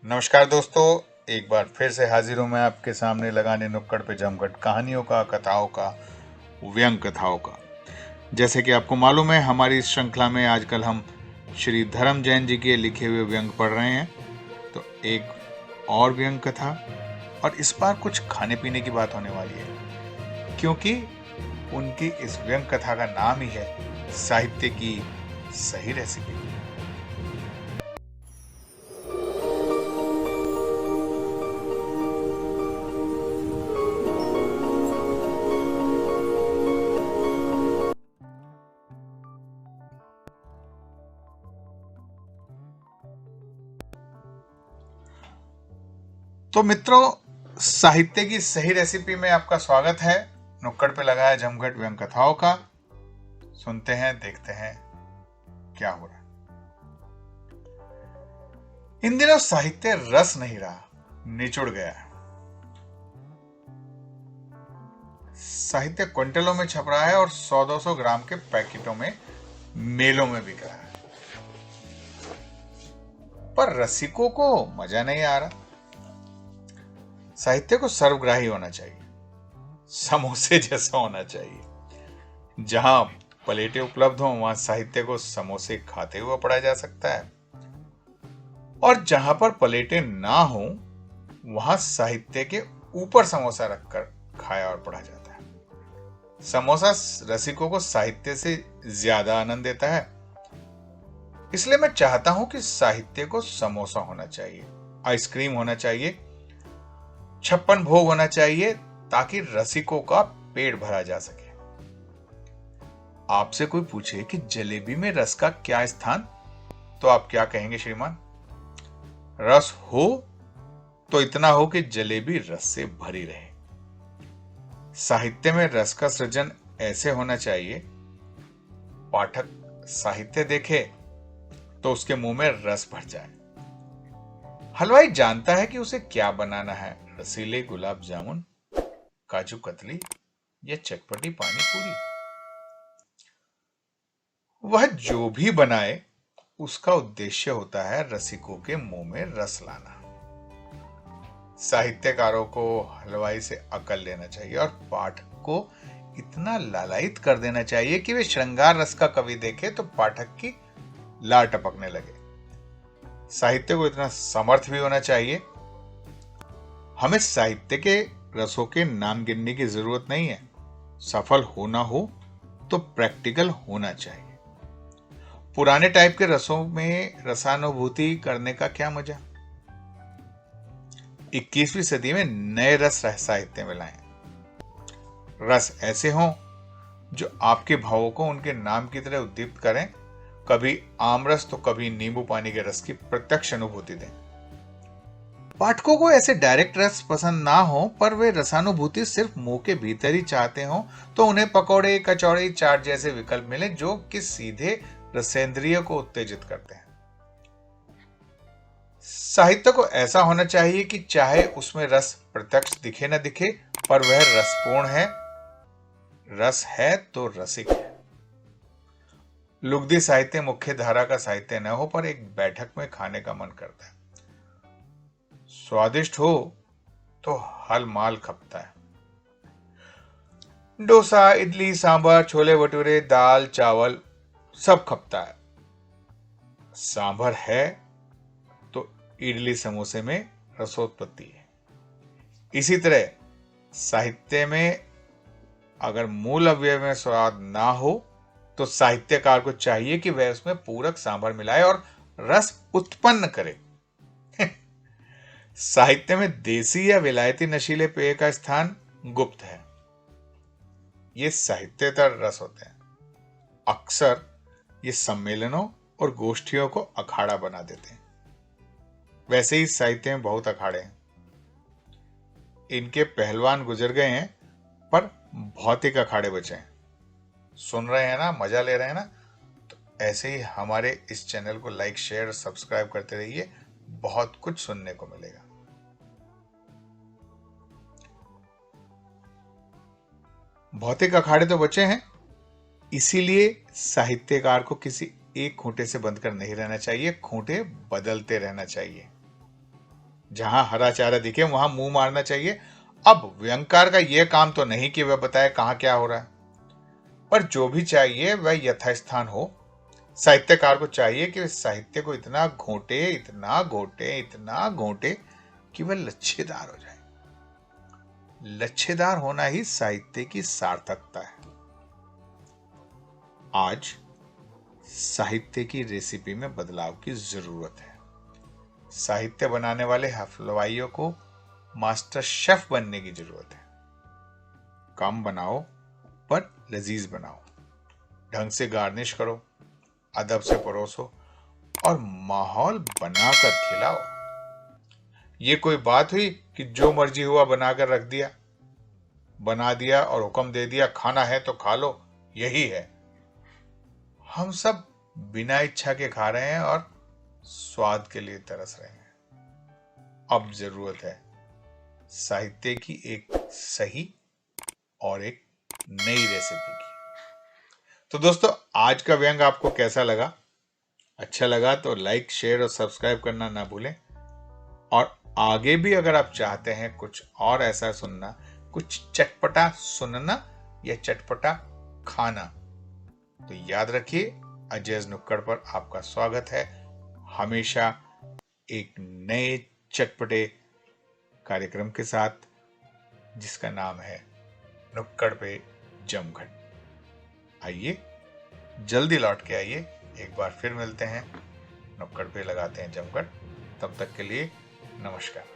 नमस्कार दोस्तों, एक बार फिर से हाजिर हूं मैं आपके सामने लगाने नुक्कड़ पे जमघट कहानियों का, कथाओं का, व्यंग कथाओं का। जैसे कि आपको मालूम है, हमारी इस श्रृंखला में आजकल हम श्री धर्म जैन जी के लिखे हुए व्यंग पढ़ रहे हैं। तो एक और व्यंग कथा, और इस बार कुछ खाने पीने की बात होने वाली है, क्योंकि उनकी इस व्यंग कथा का नाम ही है साहित्य की सही रेसिपी। तो मित्रों, साहित्य की सही रेसिपी में आपका स्वागत है। नुक्कड़ पे लगाया जमघट व्यंग कथाओं का। सुनते हैं, देखते हैं क्या हो रहा है। इन दिनों साहित्य रस नहीं रहा, निचुड़ गया है। साहित्य क्विंटलों में छप रहा है और 100-200 ग्राम के पैकेटों में मेलों में बिक रहा है, पर रसिकों को मजा नहीं आ रहा। साहित्य को सर्वग्राही होना चाहिए, समोसे जैसा होना चाहिए। जहां प्लेटें उपलब्ध हो वहां साहित्य को समोसे खाते हुए पढ़ा जा सकता है, और जहां पर प्लेटें ना हो वहां साहित्य के ऊपर समोसा रखकर खाया और पढ़ा जाता है। समोसा रसिकों को साहित्य से ज्यादा आनंद देता है, इसलिए मैं चाहता हूं कि साहित्य को समोसा होना चाहिए, आइसक्रीम होना चाहिए, 56 भोग होना चाहिए, ताकि रसिकों का पेट भरा जा सके। आपसे कोई पूछे कि जलेबी में रस का क्या स्थान, तो आप क्या कहेंगे श्रीमान? रस हो तो इतना हो कि जलेबी रस से भरी रहे। साहित्य में रस का सृजन ऐसे होना चाहिए, पाठक साहित्य देखे तो उसके मुंह में रस भर जाए। हलवाई जानता है कि उसे क्या बनाना है, रसीले गुलाब जामुन, काजू कतली या चटपटी पानी पूरी। वह जो भी बनाए उसका उद्देश्य होता है रसिकों के मुंह में रस लाना। साहित्यकारों को हलवाई से अकल लेना चाहिए और पाठक को इतना लालायित कर देना चाहिए कि वे श्रृंगार रस का कवि देखे तो पाठक की लार टपकने लगे। साहित्य को इतना समर्थ भी होना चाहिए। हमें साहित्य के रसों के नाम गिनने की जरूरत नहीं है। सफल होना हो तो प्रैक्टिकल होना चाहिए। पुराने टाइप के रसों में रसानुभूति करने का क्या मजा। 21वीं सदी में नए रस साहित्य में लाएं। रस ऐसे हों जो आपके भावों को उनके नाम की तरह उद्दीप्त करें। कभी आमरस तो कभी नींबू पानी के रस की प्रत्यक्ष अनुभूति दें। पाठकों को ऐसे डायरेक्ट रस पसंद ना हो, पर वे रसानुभूति सिर्फ मुंह के भीतर ही चाहते हो, तो उन्हें पकौड़े, कचौड़ी, चाट जैसे विकल्प मिले जो कि सीधे रसेंद्रिय को उत्तेजित करते हैं। साहित्य को ऐसा होना चाहिए कि चाहे उसमें रस प्रत्यक्ष दिखे न दिखे, पर वह रसपूर्ण है। रस है तो रसिक है। लुगदी साहित्य मुख्य धारा का साहित्य न हो, पर एक बैठक में खाने का मन करता है। स्वादिष्ट हो तो हल माल खपता है। डोसा, इडली, सांभर, छोले भटूरे, दाल, चावल सब खपता है। सांभर है तो इडली समोसे में रसोत्पत्ति है। इसी तरह साहित्य में अगर मूल अवयव में स्वाद ना हो तो साहित्यकार को चाहिए कि वह उसमें पूरक सांभर मिलाए और रस उत्पन्न करे। साहित्य में देसी या विलायती नशीले पेय का स्थान गुप्त है। ये साहित्यतर रस होते हैं। अक्सर ये सम्मेलनों और गोष्ठियों को अखाड़ा बना देते हैं। वैसे ही साहित्य में बहुत अखाड़े हैं। इनके पहलवान गुजर गए हैं, पर भौतिक अखाड़े बचे हैं। सुन रहे हैं ना, मजा ले रहे हैं ना? तो ऐसे ही हमारे इस चैनल को लाइक, शेयर, सब्सक्राइब करते रहिए। बहुत कुछ सुनने को मिलेगा। भौतिक अखाड़े तो बचे हैं, इसीलिए साहित्यकार को किसी एक खूंटे से बंधकर नहीं रहना चाहिए, खूंटे बदलते रहना चाहिए। जहां हरा चारा दिखे वहां मुंह मारना चाहिए। अब व्यंगकार का यह काम तो नहीं कि वह बताए कहां क्या हो रहा है, पर जो भी चाहिए वह यथास्थान हो। साहित्यकार को चाहिए कि साहित्य को इतना घोंटे, इतना घोंटे, इतना घोंटे कि वह लच्छेदार हो जाए। लच्छेदार होना ही साहित्य की सार्थकता है। आज साहित्य की रेसिपी में बदलाव की जरूरत है। साहित्य बनाने वाले हलवाइयों को मास्टर शेफ बनने की जरूरत है। कम बनाओ पर लजीज बनाओ, ढंग से गार्निश करो, अदब से परोसो और माहौल बनाकर खिलाओ। ये कोई बात हुई कि जो मर्जी हुआ बनाकर रख दिया, बना दिया और हुक्म दे दिया खाना है तो खा लो। यही है, हम सब बिना इच्छा के खा रहे हैं और स्वाद के लिए तरस रहे हैं। अब जरूरत है साहित्य की एक सही और एक नई रेसिपी की। तो दोस्तों, आज का व्यंग आपको कैसा लगा? अच्छा लगा तो लाइक, शेयर और सब्सक्राइब करना ना भूलें। और आगे भी अगर आप चाहते हैं कुछ और ऐसा सुनना, कुछ चटपटा सुनना या चटपटा खाना, तो याद रखिए अजय नुक्कड़ पर आपका स्वागत है, हमेशा एक नए चटपटे कार्यक्रम के साथ, जिसका नाम है नुक्कड़ पे जमघट। आइए, जल्दी लौट के आइए, एक बार फिर मिलते हैं, नुक्कड़ पे लगाते हैं जमघट। तब तक के लिए नमस्कार।